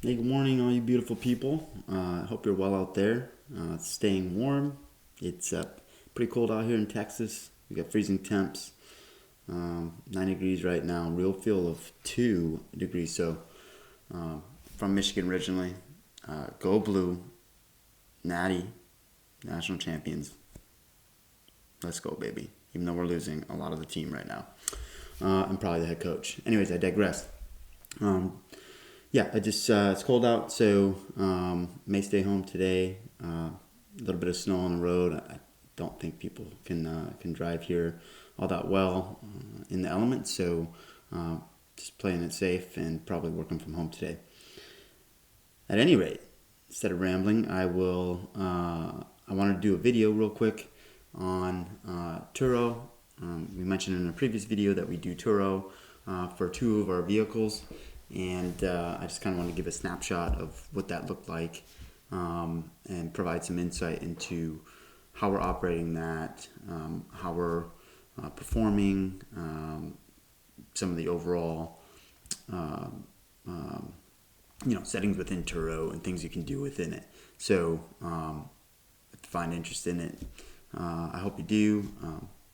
Hey, good morning, all you beautiful people. I hope you're well out there. It's staying warm. It's pretty cold out here in Texas. We got freezing temps, 9 degrees right now. Real feel of 2 degrees. So, from Michigan originally. Go Blue, Natty, national champions. Let's go, baby. Even though we're losing a lot of the team right now. I'm probably the head coach. Anyways, I digress. Yeah, it's cold out, so may stay home today. A little bit of snow on the road. I don't think people can drive here all that well in the elements, so just playing it safe and probably working from home today. At any rate, instead of rambling, I want to do a video real quick on Turo. We mentioned in a previous video that we do Turo for 2 of our vehicles, and I just kind of want to give a snapshot of what that looked like and provide some insight into how we're operating that, how we're performing, some of the overall settings within Turo and things you can do within it. So if you find interest in it, I hope you do.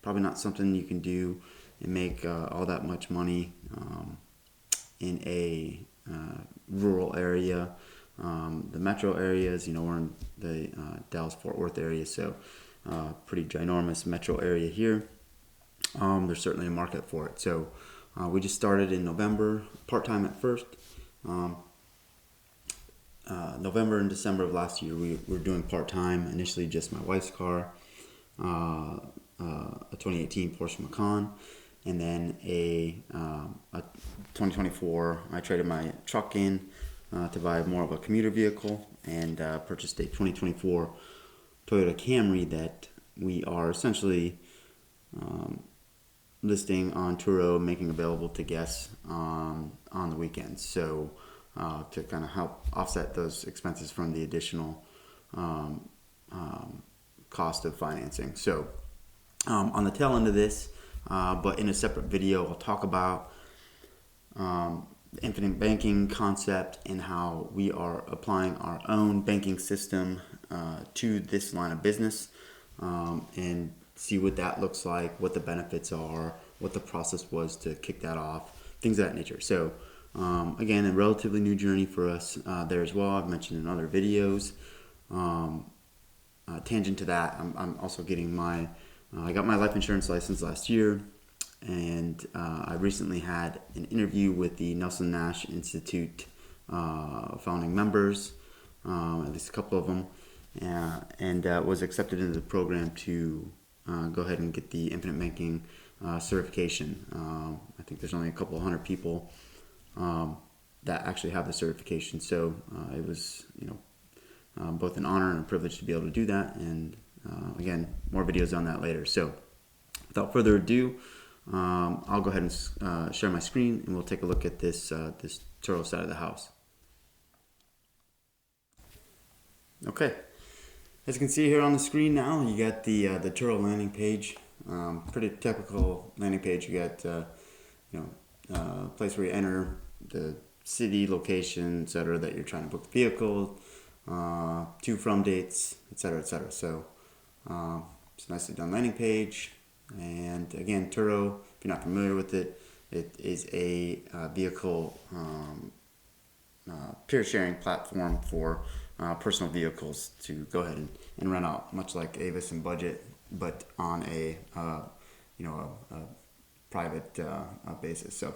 Probably not something you can do and make all that much money in a rural area. The metro areas, we're in the Dallas-Fort Worth area, so pretty ginormous metro area here. There's certainly a market for it. So we just started in November, part-time at first. November and December of last year, we were doing part-time. Initially, just my wife's car, a 2018 Porsche Macan, and then a 2024. I traded my truck in to buy more of a commuter vehicle and purchased a 2024 Toyota Camry that we are essentially listing on Turo, making available to guests on the weekends. So to kind of help offset those expenses from the additional cost of financing. So on the tail end of this, but in a separate video, I'll talk about the infinite banking concept and how we are applying our own banking system to this line of business, and see what that looks like, what the benefits are, what the process was to kick that off, things of that nature. So again, a relatively new journey for us there as well. I've mentioned in other videos. Tangent to that, I'm also getting I got my life insurance license last year, and I recently had an interview with the Nelson Nash Institute founding members, at least a couple of them, and was accepted into the program to go ahead and get the infinite banking certification. I think there's only a couple hundred people that actually have the certification, so it was both an honor and a privilege to be able to do that. And again, more videos on that later. So without further ado, I'll go ahead and share my screen, and we'll take a look at this Turo side of the house. Okay, as you can see here on the screen now, you got the Turo landing page. Pretty typical landing page. You got place where you enter the city, location, etc. that you're trying to book the vehicle, to from dates, etc., etc. So it's a nicely done landing page. And again, Turo, if you're not familiar with it, it is a vehicle peer sharing platform for personal vehicles to go ahead and rent out, much like Avis and Budget, but on a private basis. So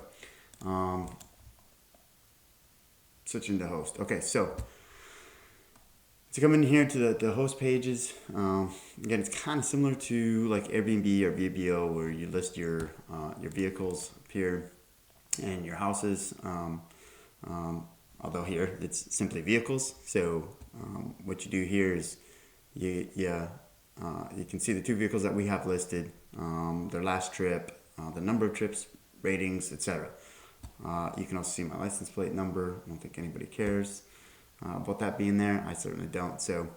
switching to host. Okay, so to come in here to the host pages, again, it's kind of similar to like Airbnb or VBO, where you list your vehicles up here and your houses. Although here it's simply vehicles. So what you do here is you can see the 2 vehicles that we have listed, their last trip, the number of trips, ratings, etc. You can also see my license plate number. I don't think anybody cares about that being there. I certainly don't. So,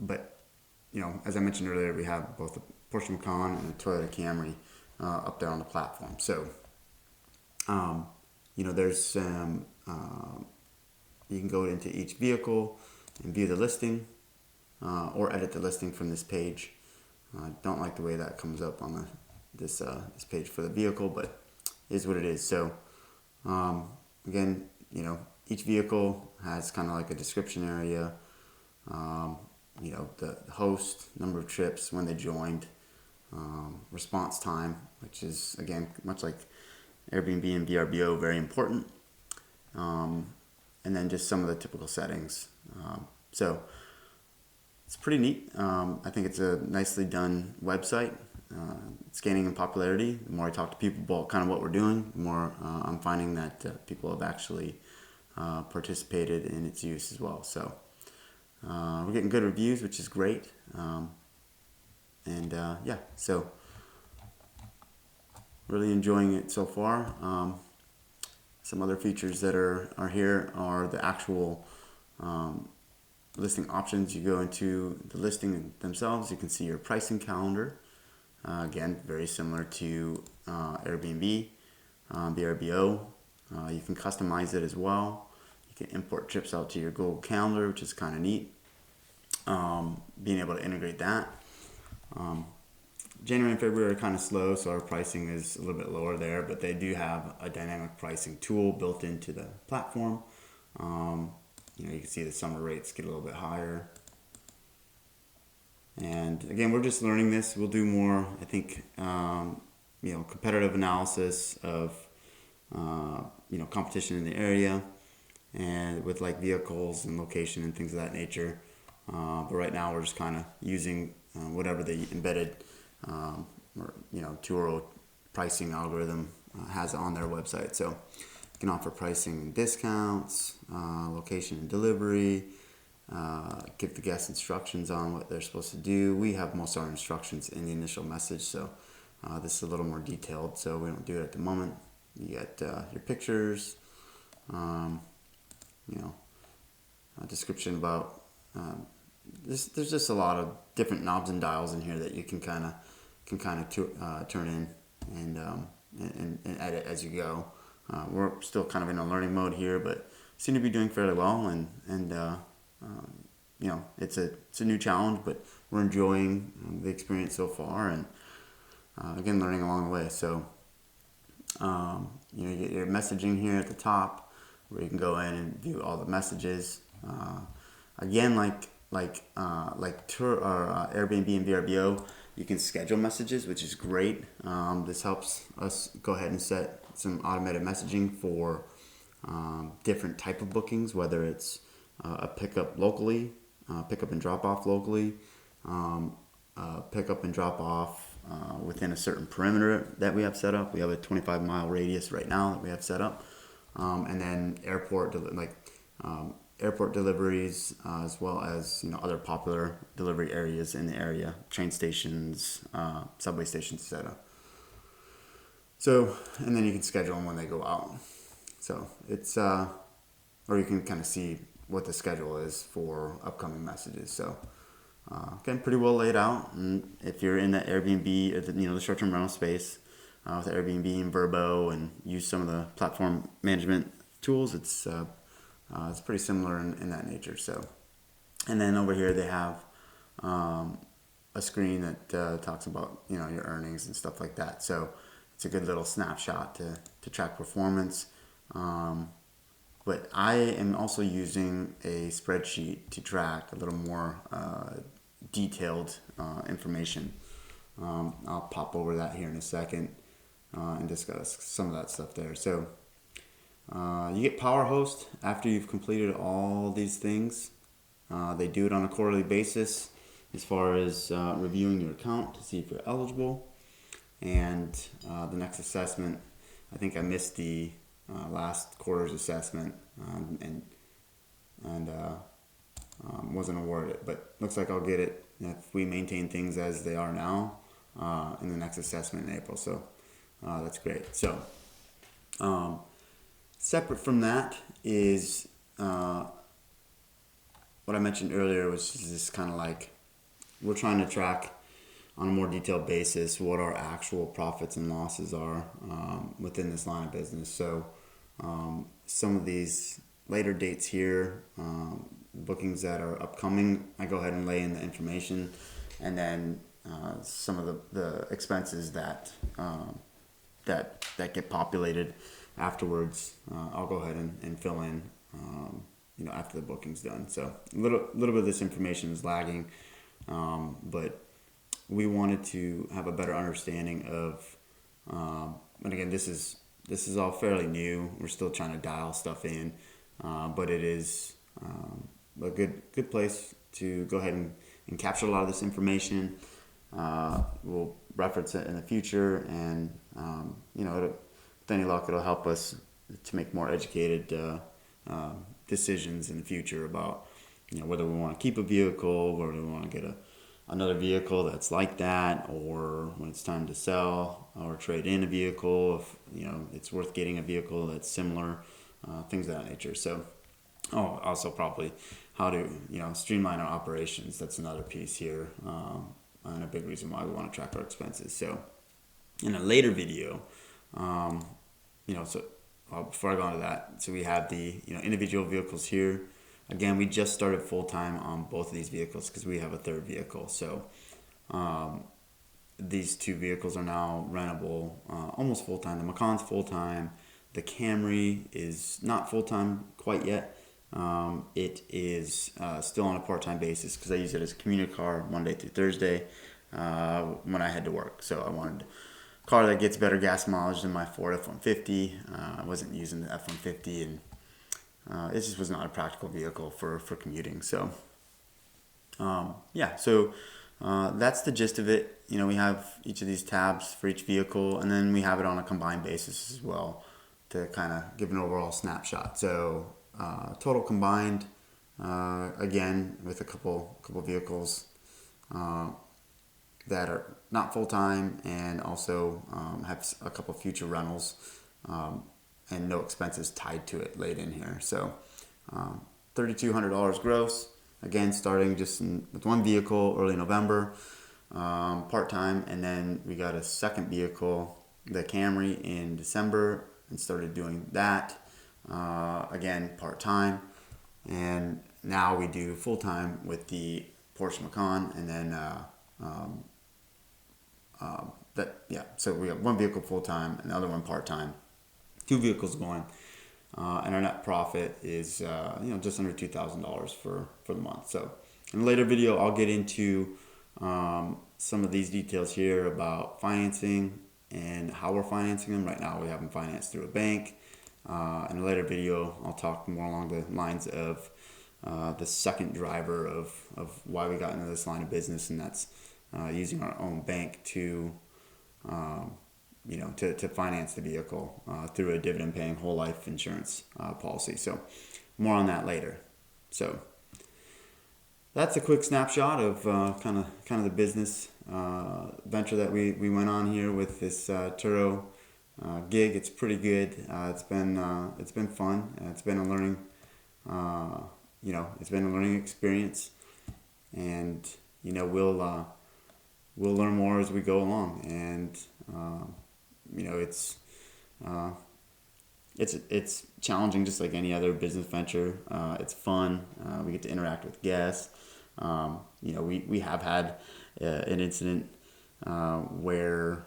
but as I mentioned earlier, we have both a Porsche Macan and a Toyota Camry up there on the platform. So, there's some you can go into each vehicle and view the listing or edit the listing from this page. I don't like the way that comes up on this page for the vehicle, but it is what it is. So again, each vehicle has kind of like a description area, the host, number of trips, when they joined, response time, which is, again, much like Airbnb and VRBO, very important. And then just some of the typical settings. So it's pretty neat. I think it's a nicely done website. It's gaining in popularity. The more I talk to people about kind of what we're doing, the more I'm finding that people have actually participated in its use as well. So we're getting good reviews, which is great. So really enjoying it so far. Some other features that are here are the actual listing options. You go into the listing themselves, you can see your pricing calendar. Again, very similar to Airbnb, VRBO. You can customize it as well. You can import trips out to your Google Calendar, which is kind of neat. Being able to integrate that. January and February are kind of slow, so our pricing is a little bit lower there, but they do have a dynamic pricing tool built into the platform. You can see the summer rates get a little bit higher. And again, we're just learning this. We'll do more, I think, competitive analysis of, competition in the area and with like vehicles and location and things of that nature. But right now we're just kind of using whatever the embedded Turo pricing algorithm has on their website. So you can offer pricing and discounts, location and delivery, give the guests instructions on what they're supposed to do. We have most of our instructions in the initial message, so this is a little more detailed, so we don't do it at the moment. You get your pictures, a description about there's just a lot of different knobs and dials in here that you can kind of turn in and edit as you go. We're still kind of in a learning mode here, but seem to be doing fairly well, and it's a new challenge, but we're enjoying the experience so far, and again, learning along the way. So you get your messaging here at the top, where you can go in and view all the messages. Again, like Turo or Airbnb and VRBO, you can schedule messages, which is great. This helps us go ahead and set some automated messaging for different type of bookings, whether it's a pickup locally, pickup and drop off locally, pickup and drop off within a certain perimeter that we have set up. We have a 25-mile radius right now that we have set up, and then airport deliveries, as well as other popular delivery areas in the area, train stations, subway stations, etc. So, and then you can schedule them when they go out. So it's or you can kind of see what the schedule is for upcoming messages. So again, pretty well laid out. And if you're in the Airbnb or the short-term rental space with Airbnb and Vrbo and use some of the platform management tools, it's pretty similar in that nature. So, and then over here they have a screen that talks about your earnings and stuff like that. So it's a good little snapshot to track performance. But I am also using a spreadsheet to track a little more detailed information. I'll pop over that here in a second and discuss some of that stuff there. So you get Power Host after you've completed all these things. They do it on a quarterly basis as far as reviewing your account to see if you're eligible. And the next assessment, I think I missed the last quarter's assessment and wasn't awarded, but looks like I'll get it if we maintain things as they are now in the next assessment in April. So that's great. So separate from that is what I mentioned earlier, which is this kind of like we're trying to track on a more detailed basis what our actual profits and losses are within this line of business. So some of these later dates here, bookings that are upcoming, I go ahead and lay in the information, and then some of the expenses that get populated afterwards, I'll go ahead and fill in, after the booking's done. So a little bit of this information is lagging, but we wanted to have a better understanding of, and again, this is all fairly new. We're still trying to dial stuff in, but it is a good place to go ahead and capture a lot of this information. We'll reference it in the future, and with any luck, it'll help us to make more educated decisions in the future about whether we want to keep a vehicle, whether we want to get another vehicle that's like that, or when it's time to sell or trade in a vehicle, if it's worth getting a vehicle that's similar, things of that nature. So also probably how to streamline our operations. That's another piece here, and a big reason why we want to track our expenses. So in a later video, before I go into that, so we have the individual vehicles here. Again, we just started full-time on both of these vehicles because we have a third vehicle. So these two vehicles are now rentable, almost full-time. The Macan's full-time. The Camry is not full-time quite yet. It is still on a part-time basis because I use it as a commuter car Monday through Thursday when I head to work. So I wanted a car that gets better gas mileage than my Ford F-150. I wasn't using the F-150, and it just was not a practical vehicle for commuting. So, that's the gist of it. We have each of these tabs for each vehicle, and then we have it on a combined basis as well to kind of give an overall snapshot. So, total combined, again, with a couple vehicles that are not full-time, and also have a couple future rentals, and no expenses tied to it laid in here. So $3,200 gross, again starting just with one vehicle early November, part-time, and then we got a second vehicle, the Camry, in December, and started doing that again part-time, and now we do full-time with the Porsche Macan, and then so we have one vehicle full-time and the other one part-time, two vehicles going, and our net profit is just under $2,000 for the month. So in a later video, I'll get into some of these details here about financing and how we're financing them. Right now, we have them financed through a bank. In a later video, I'll talk more along the lines of the second driver of why we got into this line of business, and that's using our own bank to finance the vehicle through a dividend-paying whole life insurance policy. So more on that later. So that's a quick snapshot of kind of the business venture that we went on here with this Turo gig. It's pretty good. It's been fun. It's been a learning it's been a learning experience, and we'll learn more as we go along. And it's challenging, just like any other business venture. It's fun. We get to interact with guests. We have had an incident where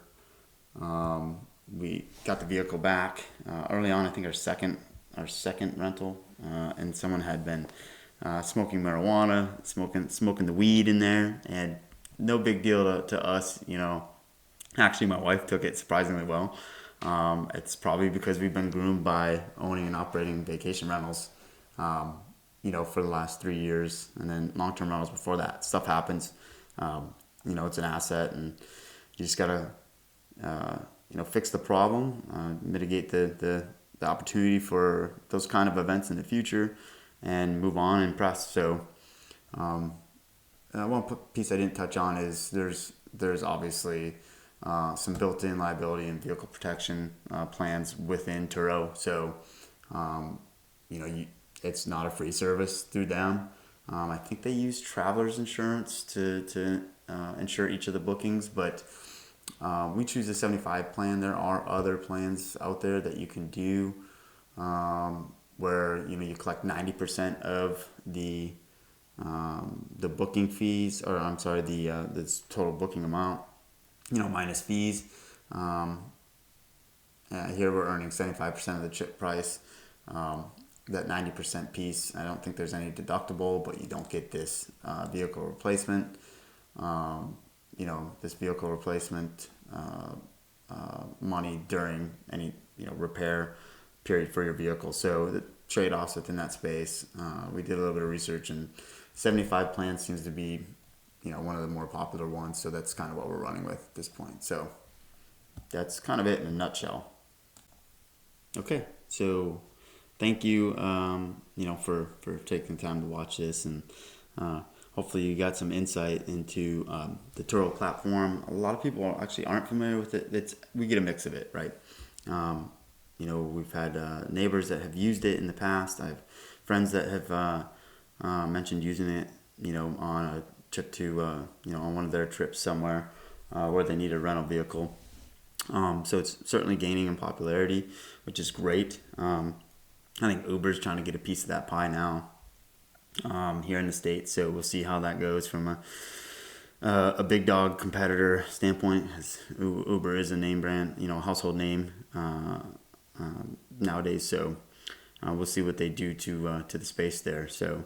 we got the vehicle back early on. I think our second rental, and someone had been smoking marijuana, smoking the weed in there, and no big deal to us. Actually, my wife took it surprisingly well. It's probably because we've been groomed by owning and operating vacation rentals, for the last 3 years, and then long-term rentals before that. Stuff happens. It's an asset, and you just gotta, fix the problem, mitigate the opportunity for those kind of events in the future, and move on and press. So, one piece I didn't touch on is there's obviously some built-in liability and vehicle protection plans within Turo. So, it's not a free service through them. I think they use traveler's insurance to insure each of the bookings, but we choose the 75 plan. There are other plans out there that you can do. where you collect 90% of the booking fees, or I'm sorry, the total booking amount, minus fees. Here we're earning 75% of the trip price. That 90% piece, I don't think there's any deductible, but you don't get this vehicle replacement. This vehicle replacement money during any repair period for your vehicle. So the trade-offs within that space, we did a little bit of research, and 75 plan seems to be one of the more popular ones. So that's kind of what we're running with at this point. So that's kind of it in a nutshell. Okay, so thank you, for taking the time to watch this, and hopefully you got some insight into the Turo platform. A lot of people actually aren't familiar with it. We get a mix of it, right? We've had neighbors that have used it in the past. I have friends that have mentioned using it, on a trip to, on one of their trips somewhere where they need a rental vehicle. So it's certainly gaining in popularity, which is great. I think Uber's trying to get a piece of that pie now here in the States. So we'll see how that goes from a big dog competitor standpoint, as Uber is a name brand, a household name nowadays. So we'll see what they do to the space there. So,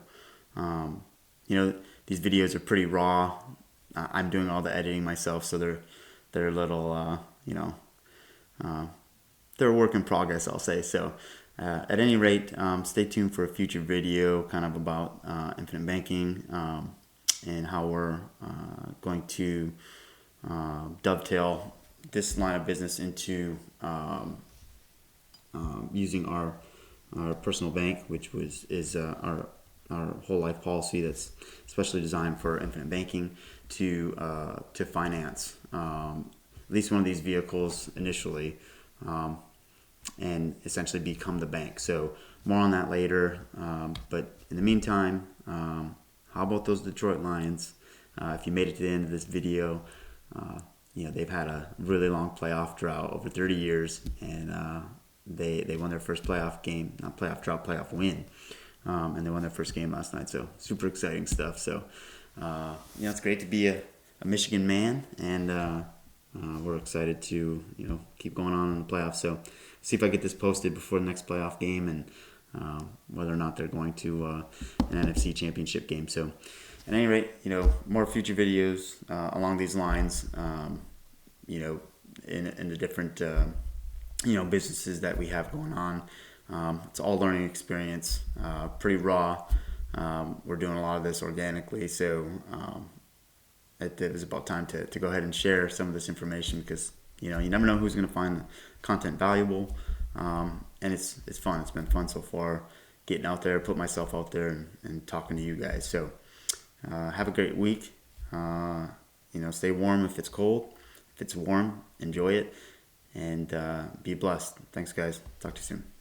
these videos are pretty raw. I'm doing all the editing myself, so they're a little, they're a work in progress, I'll say. So at any rate, stay tuned for a future video kind of about infinite banking and how we're going to dovetail this line of business into using our personal bank, which is our whole life policy that's especially designed for infinite banking to finance at least one of these vehicles initially, and essentially become the bank. So more on that later. But in the meantime, how about those Detroit Lions? If you made it to the end of this video, they've had a really long playoff drought, over 30 years, and they won their first playoff game, not playoff drought, playoff win. And they won their first game last night. So super exciting stuff. So, it's great to be a Michigan man, and we're excited to keep going on in the playoffs. So see if I get this posted before the next playoff game, and whether or not they're going to an NFC championship game. So at any rate, more future videos along these lines, in the different businesses that we have going on. It's all learning experience, pretty raw. We're doing a lot of this organically, so it was about time to go ahead and share some of this information, because you never know who's going to find the content valuable, and it's fun. It's been fun so far, getting out there, put myself out there, and talking to you guys. So have a great week. Stay warm if it's cold. If it's warm, enjoy it, and be blessed. Thanks, guys. Talk to you soon.